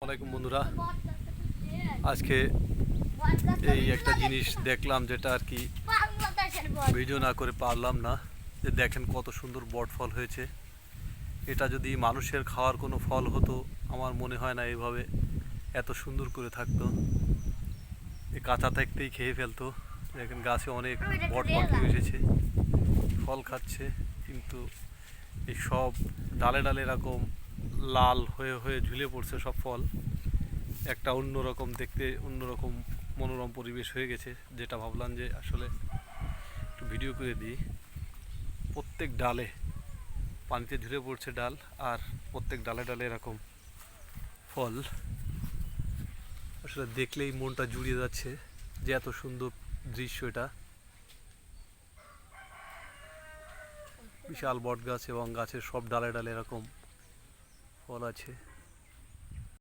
আসসালামাইকুম বন্ধুরা, আজকে এই একটা জিনিস দেখলাম যেটা আর কি ভিডিও না করে পারলাম না। যে দেখেন কত সুন্দর বট ফল হয়েছে। এটা যদি মানুষের খাওয়ার কোনো ফল হতো আমার মনে হয় না এইভাবে এত সুন্দর করে থাকতো। এই কাঁচা থাকতেই খেয়ে ফেলতো। দেখেন গাছে অনেক বট পাখি এসেছে, ফল খাচ্ছে, কিন্তু এই সব ডালে ডালে এরকম লাল হয়ে হয়ে ঝুলে পড়ছে সব ফল। একটা অন্যরকম দেখতে, অন্যরকম মনোরম পরিবেশ হয়ে গেছে, যেটা ভাবলাম যে আসলে একটু ভিডিও করে দিই। প্রত্যেক ডালে পানিতে ঝুলে পড়ছে ডাল, আর প্রত্যেক ডালে ডালে এরকম ফল। আসলে দেখলেই মনটা জুড়িয়ে যাচ্ছে যে এত সুন্দর দৃশ্য এটা। বিশাল বট গাছ এবং গাছের সব ডালে ডালে এরকম ফল আছে।